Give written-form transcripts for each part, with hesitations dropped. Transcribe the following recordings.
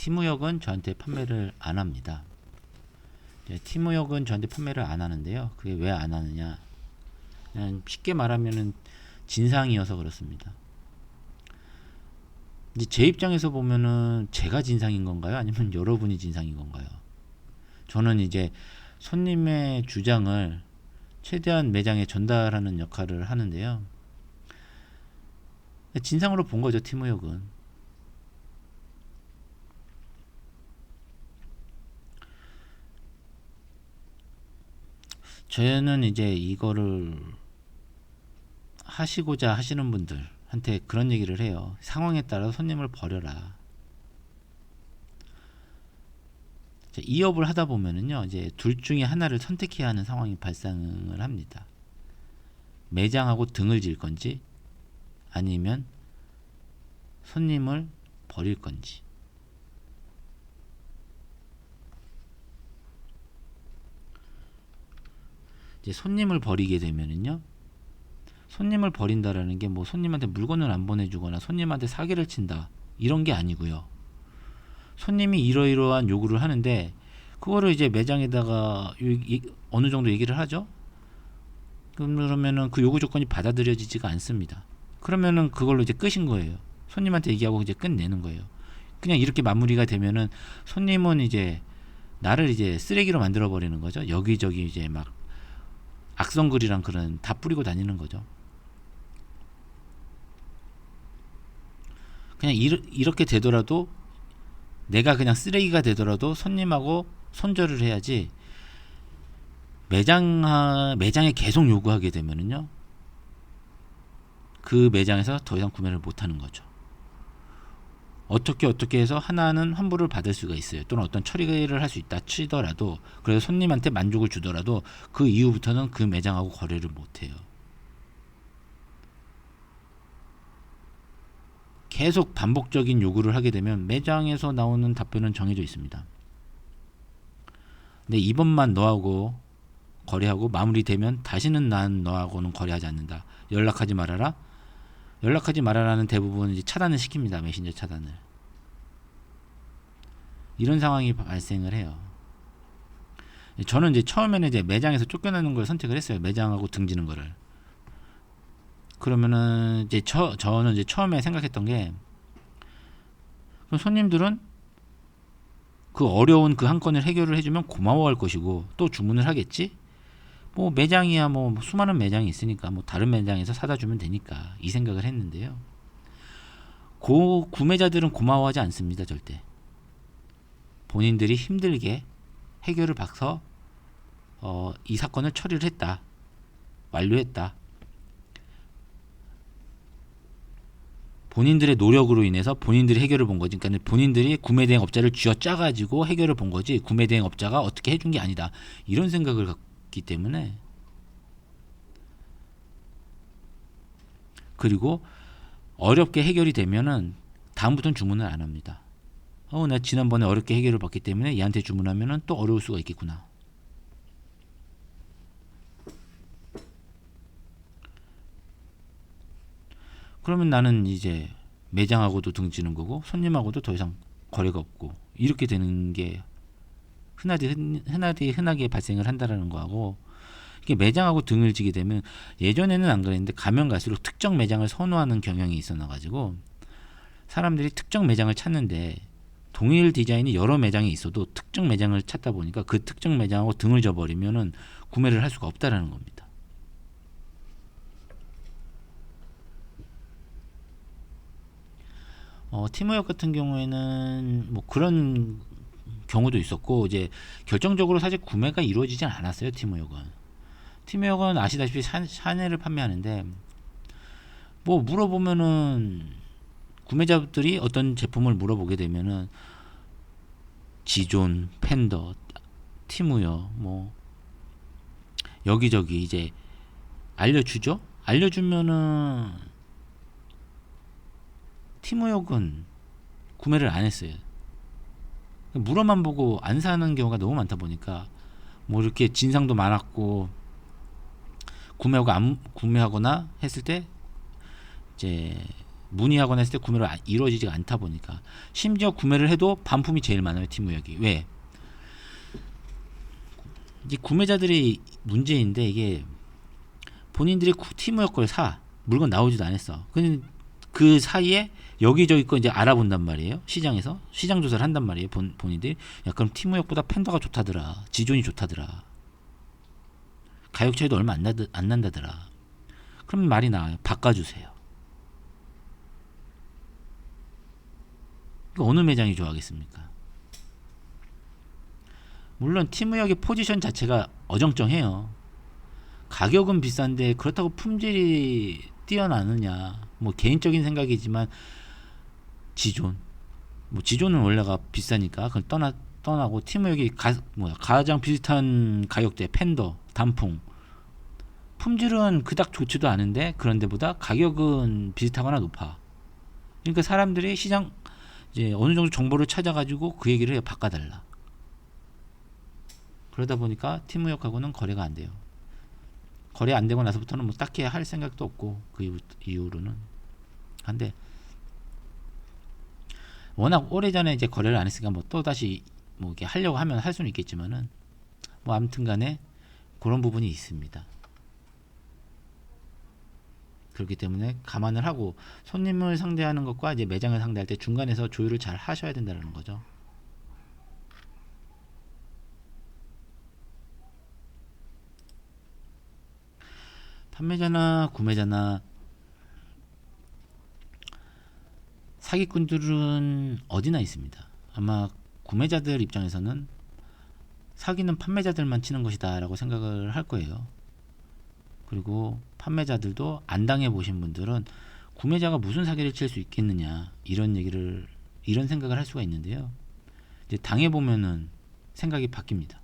티무역은 저한테 판매를 안 합니다. 티무역은 저한테 판매를 안 하는데요. 그게 왜 안 하느냐? 그냥 쉽게 말하면은 진상이어서 그렇습니다. 이제 제 입장에서 보면은 제가 진상인 건가요? 아니면 여러분이 진상인 건가요? 저는 이제 손님의 주장을 최대한 매장에 전달하는 역할을 하는데요. 진상으로 본 거죠, 티무역은. 저는 이제 이거를 하시고자 하시는 분들한테 그런 얘기를 해요. 상황에 따라 손님을 버려라. 이업을 하다 보면은요, 이제 둘 중에 하나를 선택해야 하는 상황이 발생을 합니다. 매장하고 등을 질 건지, 아니면 손님을 버릴 건지. 이제 손님을 버리게 되면은요, 손님을 버린다라는 게 뭐 손님한테 물건을 안 보내주거나 손님한테 사기를 친다 이런 게 아니고요. 손님이 이러이러한 요구를 하는데 그거를 이제 매장에다가 어느 정도 얘기를 하죠. 그러면은 그 요구 조건이 받아들여지지가 않습니다. 그러면은 그걸로 이제 끝인 거예요. 손님한테 얘기하고 이제 끝내는 거예요. 그냥 이렇게 마무리가 되면은 손님은 이제 나를 이제 쓰레기로 만들어 버리는 거죠. 여기저기 이제 막 악성글이랑 그런 다 뿌리고 다니는 거죠. 그냥 이렇게 되더라도 내가 그냥 쓰레기가 되더라도 손님하고 손절을 해야지, 매장에 계속 요구하게 되면은요, 그 매장에서 더 이상 구매를 못 하는 거죠. 어떻게 해서 하나는 환불을 받을 수가 있어요. 또는 어떤 처리를 할 수 있다 치더라도, 그래서 손님한테 만족을 주더라도 그 이후부터는 그 매장하고 거래를 못 해요. 계속 반복적인 요구를 하게 되면 매장에서 나오는 답변은 정해져 있습니다. 근데 이번만 너하고 거래하고 마무리되면 다시는 난 너하고는 거래하지 않는다. 연락하지 말아라. 연락하지 말아라는 대부분 이제 차단을 시킵니다. 메신저 차단을. 이런 상황이 발생을 해요. 저는 이제 처음에는 이제 매장에서 쫓겨나는 걸 선택을 했어요. 매장하고 등지는 거를. 그러면은 이제 저는 이제 처음에 생각했던 게, 그럼 손님들은 그 어려운 그 한 건을 해결을 해주면 고마워할 것이고 또 주문을 하겠지. 뭐 매장이야 뭐 수많은 매장이 있으니까 뭐 다른 매장에서 사다 주면 되니까 이 생각을 했는데요. 구매자들은 고마워하지 않습니다. 절대. 본인들이 힘들게 해결을 봐서 이 사건을 처리를 했다, 완료했다, 본인들의 노력으로 인해서 본인들이 해결을 본 거지. 그러니까 본인들이 구매대행업자를 쥐어짜가지고 해결을 본 거지, 구매대행업자가 어떻게 해준 게 아니다, 이런 생각을 갖기 때문에. 그리고 어렵게 해결이 되면은 다음부터는 주문을 안 합니다. 내가 지난번에 어렵게 해결을 받기 때문에 얘한테 주문하면은 또 어려울 수가 있겠구나. 그러면 나는 이제 매장하고도 등지는 거고 손님하고도 더 이상 거래가 없고, 이렇게 되는 게 흔하게 발생을 한다라는 거하고, 이게 매장하고 등을 지게 되면, 예전에는 안 그랬는데 가면 갈수록 특정 매장을 선호하는 경향이 있었나 가지고 사람들이 특정 매장을 찾는데, 동일 디자인이 여러 매장이 있어도 특정 매장을 찾다 보니까 그 특정 매장하고 등을 져버리면은 구매를 할 수가 없다라는 겁니다. 티무역 같은 경우에는 뭐 그런 경우도 있었고, 이제 결정적으로 사실 구매가 이루어지진 않았어요. 티무역은 아시다시피 샤넬을 판매하는데, 뭐 물어보면은 구매자들이 어떤 제품을 물어보게 되면은 지존, 팬더, 티무역 뭐 여기저기 이제 알려주죠. 알려주면은 티무역은 구매를 안 했어요. 물어만 보고 안 사는 경우가 너무 많다 보니까, 뭐 이렇게 진상도 많았고, 구매하거나 했을 때 이제 문의하거나 했을 때 구매가 이루어지지가 않다 보니까, 심지어 구매를 해도 반품이 제일 많아요. 팀무역이. 왜? 이제 구매자들이 문제인데, 이게 본인들이 팀무역 걸 사, 물건 나오지도 않았어. 근데 그 사이에 여기저기 거 이제 알아본단 말이에요. 시장에서 시장 조사를 한단 말이에요. 본인들이. 야, 그럼 팀무역보다 팬더가 좋다더라, 지존이 좋다더라, 가격 차이도 얼마 안 난다더라. 그럼 말이 나와요. 바꿔주세요. 어느 매장이 좋아하겠습니까? 물론 팀무역의 포지션 자체가 어정쩡해요. 가격은 비싼데 그렇다고 품질이 뛰어나느냐, 뭐 개인적인 생각이지만, 지존, 뭐 지존은 원래가 비싸니까 그걸 떠나고 팀무역이 가장 비슷한 가격대 팬더, 단풍, 품질은 그닥 좋지도 않은데 그런데보다 가격은 비슷하거나 높아. 그러니까 사람들이 시장 이제 어느 정도 정보를 찾아가지고 그 얘기를 해요. 바꿔달라. 그러다 보니까 팀무역하고는 거래가 안 돼요. 거래 안 되고 나서부터는 뭐 딱히 할 생각도 없고, 그 이후로는. 한데 워낙 오래전에 이제 거래를 안 했으니까 뭐 또 다시 뭐 이렇게 하려고 하면 할 수는 있겠지만은, 뭐 아무튼간에 그런 부분이 있습니다. 그렇기 때문에 감안을 하고 손님을 상대하는 것과 이제 매장을 상대할 때 중간에서 조율을 잘 하셔야 된다는 거죠. 판매자나 구매자나 사기꾼들은 어디나 있습니다. 아마 구매자들 입장에서는 사기는 판매자들만 치는 것이다 라고 생각을 할 거예요. 그리고 판매자들도 안 당해보신 분들은 구매자가 무슨 사기를 칠 수 있겠느냐, 이런 생각을 할 수가 있는데요. 이제 당해보면은 생각이 바뀝니다.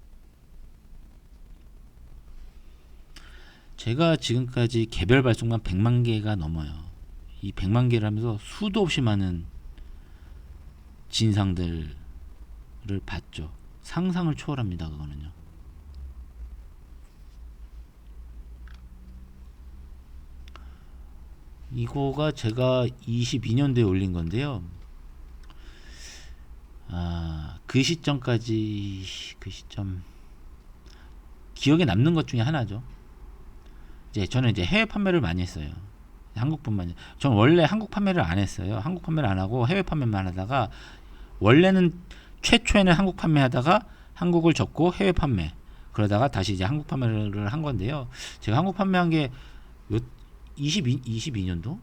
제가 지금까지 개별 발송만 100만 개가 넘어요. 이 100만 개를 하면서 수도 없이 많은 진상들을 봤죠. 상상을 초월합니다. 그거는요. 이거가 제가 22년도에 올린 건데요. 그 시점 기억에 남는 것 중에 하나죠. 저는 이제 해외 판매를 많이 했어요. 한국뿐만이. 저는 원래 한국 판매를 안 했어요. 한국 판매를 안 하고 해외 판매만 하다가, 원래는 최초에는 한국 판매하다가 한국을 접고 해외 판매, 그러다가 다시 이제 한국 판매를 한 건데요. 제가 한국 판매한 게 22년도?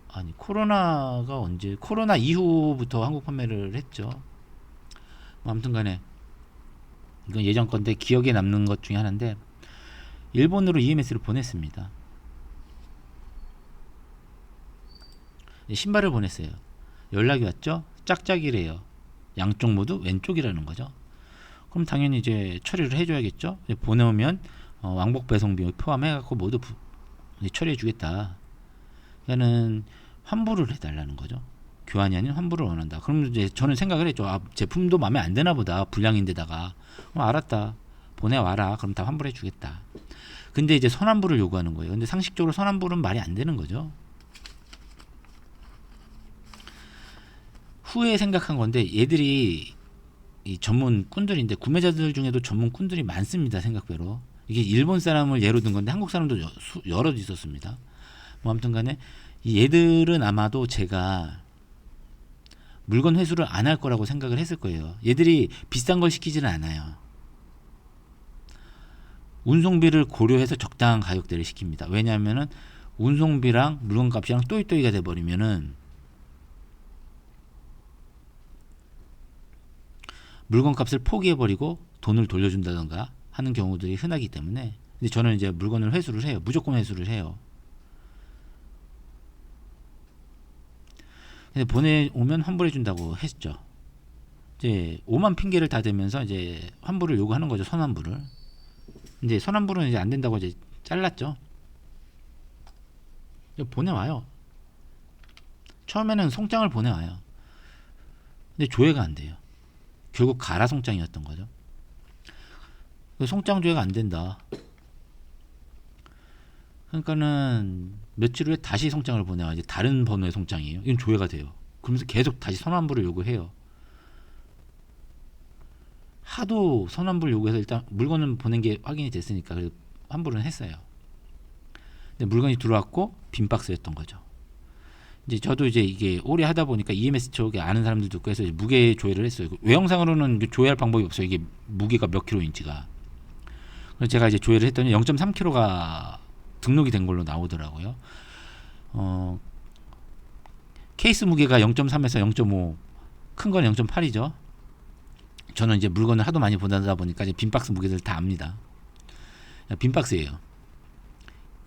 아니, 코로나가 언제, 코로나 이후부터 한국 판매를 했죠. 뭐 아무튼 간에 이건 예전 건데 기억에 남는 것 중에 하나인데, 일본으로 EMS를 보냈습니다. 신발을 보냈어요. 연락이 왔죠. 짝짝이래요. 양쪽 모두 왼쪽이라는 거죠. 그럼 당연히 이제 처리를 해줘야겠죠. 보내오면 왕복 배송비 포함해갖고 모두 처리해 주겠다. 그러니까는 환불을 해달라는 거죠. 교환이 아닌 환불을 원한다. 그럼 이제 저는 생각을 했죠. 제품도 마음에 안 드나 보다. 불량인데다가. 알았다. 보내와라. 그럼 다 환불해 주겠다. 근데 이제 선환불을 요구하는 거예요. 근데 상식적으로 선환불은 말이 안 되는 거죠. 후에 생각한 건데, 얘들이 이 전문 꾼들인데, 구매자들 중에도 전문 꾼들이 많습니다. 생각외로. 이게 일본 사람을 예로 든 건데 한국 사람도 여러 있었습니다. 뭐 아무튼 간에 이 얘들은 아마도 제가 물건 회수를 안 할 거라고 생각을 했을 거예요. 얘들이 비싼 걸 시키지는 않아요. 운송비를 고려해서 적당한 가격대를 시킵니다. 왜냐하면은 운송비랑 물건값이랑 또이또이가 돼버리면은 물건값을 포기해버리고 돈을 돌려준다던가 하는 경우들이 흔하기 때문에. 근데 저는 이제 물건을 회수를 해요. 무조건 회수를 해요. 근데 보내오면 환불해준다고 했죠. 이제 오만 핑계를 다 대면서 이제 환불을 요구하는 거죠. 선환불을. 근데 선환불은 이제 안 된다고 이제 잘랐죠. 보내와요. 처음에는 송장을 보내와요. 근데 조회가 안 돼요. 결국 가라 송장이었던 거죠. 송장 조회가 안 된다. 그러니까는 며칠 후에 다시 송장을 보내와 이제 다른 번호의 송장이에요. 이건 조회가 돼요. 그러면서 계속 다시 선환부를 요구해요. 하도 선환부를 요구해서 일단 물건은 보낸 게 확인이 됐으니까 그래서 환불은 했어요. 근데 물건이 들어왔고 빈 박스였던 거죠. 이제 저도 이제 이게 오래 하다 보니까 EMS 쪽에 아는 사람들도 있고 해서 무게 조회를 했어요. 외형상으로는 조회할 방법이 없어요. 이게 무게가 몇 킬로인지가. 그래서 제가 이제 조회를 했더니 0.3kg가 등록이 된 걸로 나오더라고요. 케이스 무게가 0.3에서 0.5, 큰 건 0.8이죠. 저는 이제 물건을 하도 많이 보다 보니까 이제 빈 박스 무게들 다 압니다. 빈 박스예요.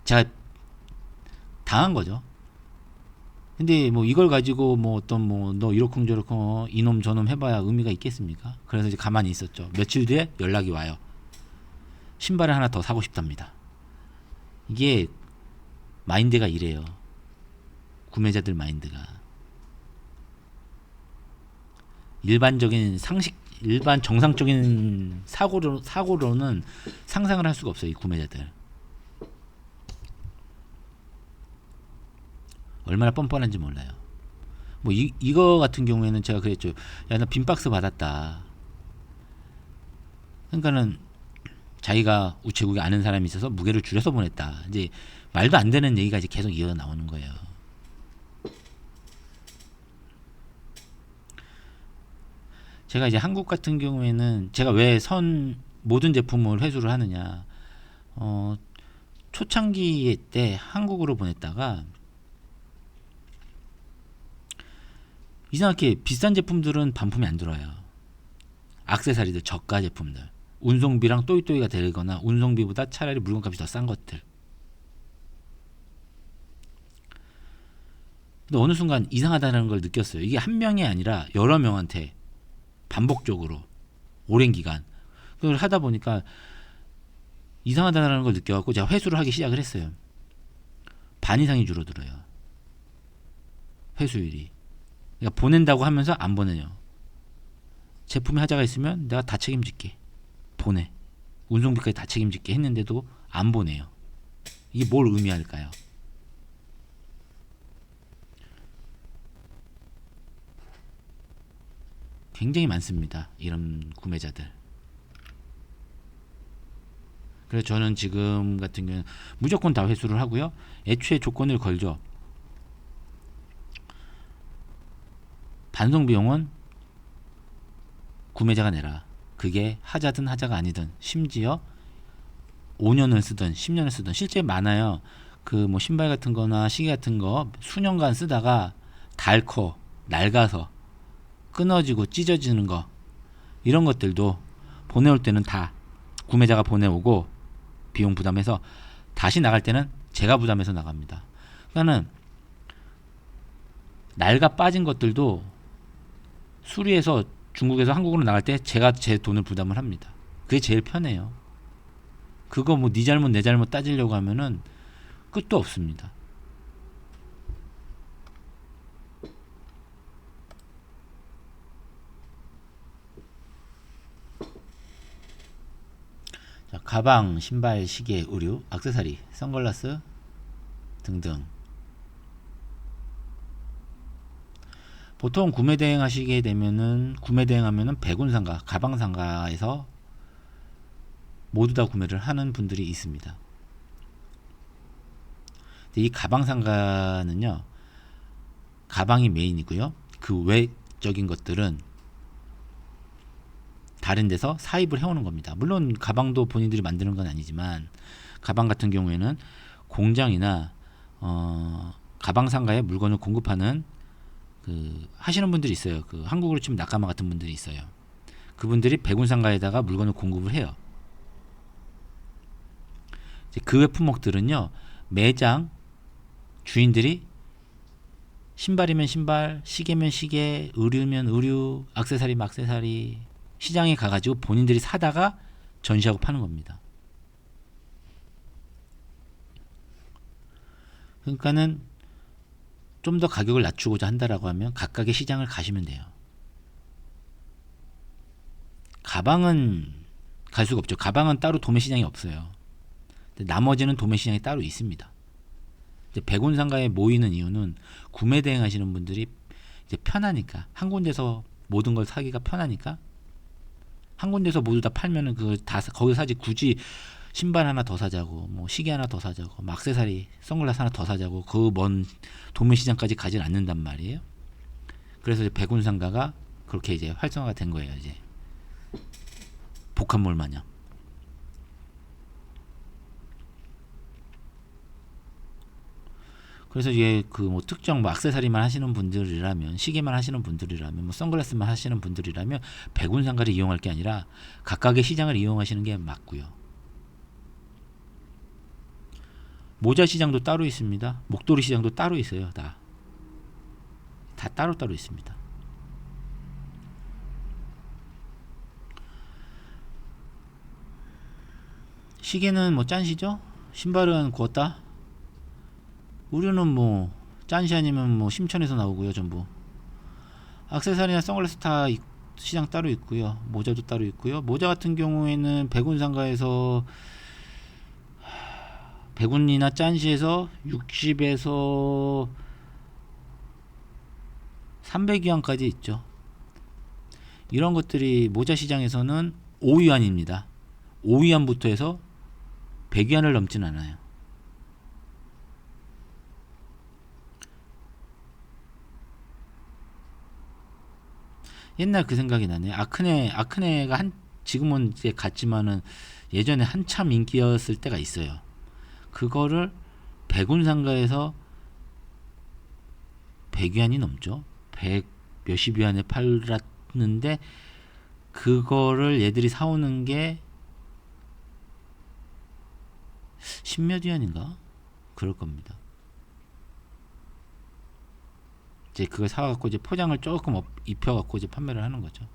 제가 당한 거죠. 근데 뭐 이걸 가지고 뭐 어떤 뭐 너 이러쿵저러쿵 이놈 저놈 해봐야 의미가 있겠습니까? 그래서 이제 가만히 있었죠. 며칠 뒤에 연락이 와요. 신발을 하나 더 사고 싶답니다. 이게 마인드가 이래요. 구매자들 마인드가 일반적인 상식, 일반 정상적인 사고로는 상상을 할 수가 없어요. 이 구매자들 얼마나 뻔뻔한지 몰라요. 뭐 이거 같은 경우에는 제가 그랬죠. 야, 나 빈박스 받았다. 그러니까는 자기가 우체국에 아는 사람이 있어서 무게를 줄여서 보냈다. 이제 말도 안 되는 얘기가 이제 계속 이어 나오는 거예요. 제가 이제 한국 같은 경우에는 제가 왜 모든 제품을 회수를 하느냐. 초창기 때 한국으로 보냈다가 이상하게 비싼 제품들은 반품이 안 들어와요. 액세서리들, 저가 제품들, 운송비랑 또이또이가 되거나 운송비보다 차라리 물건값이 더 싼 것들. 근데 어느 순간 이상하다는 걸 느꼈어요. 이게 한 명이 아니라 여러 명한테 반복적으로 오랜 기간 그걸 하다 보니까 이상하다는 걸 느껴갖고 제가 회수를 하기 시작을 했어요. 반 이상이 줄어들어요. 회수율이. 그러니까 보낸다고 하면서 안 보내요. 제품에 하자가 있으면 내가 다 책임질게. 보내. 운송비까지 다 책임질게 했는데도 안 보내요. 이게 뭘 의미할까요? 굉장히 많습니다. 이런 구매자들. 그래서 저는 지금 같은 경우는 무조건 다 회수를 하고요. 애초에 조건을 걸죠. 반송 비용은 구매자가 내라. 그게 하자든 하자가 아니든 심지어 5년을 쓰든 10년을 쓰든 실제 많아요. 그 뭐 신발 같은 거나 시계 같은 거 수년간 쓰다가 닳고 낡아서 끊어지고 찢어지는 거 이런 것들도 보내올 때는 다 구매자가 보내오고 비용 부담해서 다시 나갈 때는 제가 부담해서 나갑니다. 그러니까는 낡아 빠진 것들도 수리해서 중국에서 한국으로 나갈 때 제가 제 돈을 부담을 합니다. 그게 제일 편해요. 그거 뭐 네 잘못 내 잘못 따지려고 하면은 끝도 없습니다. 자, 가방, 신발, 시계, 의류, 액세서리, 선글라스 등등. 보통 구매 대행 하시게 되면은 구매 대행하면은 백운상가, 가방상가에서 모두 다 구매를 하는 분들이 있습니다. 이 가방상가는요, 가방이 메인이고요. 그 외적인 것들은 다른 데서 사입을 해오는 겁니다. 물론 가방도 본인들이 만드는 건 아니지만 가방 같은 경우에는 공장이나 가방상가에 물건을 공급하는 그 하시는 분들이 있어요. 그 한국으로 치면 낙가마 같은 분들이 있어요. 그분들이 백운상가에다가 물건을 공급을 해요. 그 외 품목들은요, 매장 주인들이 신발이면 신발, 시계면 시계, 의류면 의류, 액세서리면 액세서리 시장에 가가지고 본인들이 사다가 전시하고 파는 겁니다. 그러니까는 좀 더 가격을 낮추고자 한다라고 하면 각각의 시장을 가시면 돼요. 가방은 갈 수가 없죠. 가방은 따로 도매 시장이 없어요. 나머지는 도매 시장이 따로 있습니다. 이제 백운상가에 모이는 이유는 구매 대행 하시는 분들이 이제 편하니까, 한 군데서 모든 걸 사기가 편하니까, 한 군데서 모두 다 팔면은 그걸 다 거기서 사지, 굳이 신발 하나 더 사자고, 뭐 시계 하나 더 사자고, 뭐 액세서리, 선글라스 하나 더 사자고, 그 먼 도매 시장까지 가진 않는단 말이에요. 그래서 이제 백운상가가 그렇게 이제 활성화가 된 거예요. 이제 복합몰 마냥. 그래서 이게 그 뭐 특정 뭐 액세서리만 하시는 분들이라면, 시계만 하시는 분들이라면, 뭐 선글라스만 하시는 분들이라면 백운상가를 이용할 게 아니라 각각의 시장을 이용하시는 게 맞고요. 모자 시장도 따로 있습니다. 목도리 시장도 따로 있어요. 다 따로 있습니다. 시계는 뭐 짠시죠? 신발은 구웠다. 의류는 뭐 짠시 아니면 뭐 심천에서 나오고요. 전부 액세서리나 선글라스 다 시장 따로 있고요. 모자도 따로 있고요. 모자 같은 경우에는 백운상가에서, 백운이나 짠시에서 60에서 300위안까지 있죠. 이런 것들이 모자 시장에서는 5위안입니다. 5위안부터 해서 100위안을 넘진 않아요. 옛날 그 생각이 나네. 아크네가 지금은 이제 갔지만은 예전에 한참 인기였을 때가 있어요. 그거를 백운상가에서 100위안이 넘죠. 100 몇십 위안에 팔았는데, 그거를 얘들이 사오는 게 10몇 위안인가? 그럴 겁니다. 이제 그걸 사갖고 이제 포장을 조금 입혀갖고 이제 판매를 하는 거죠.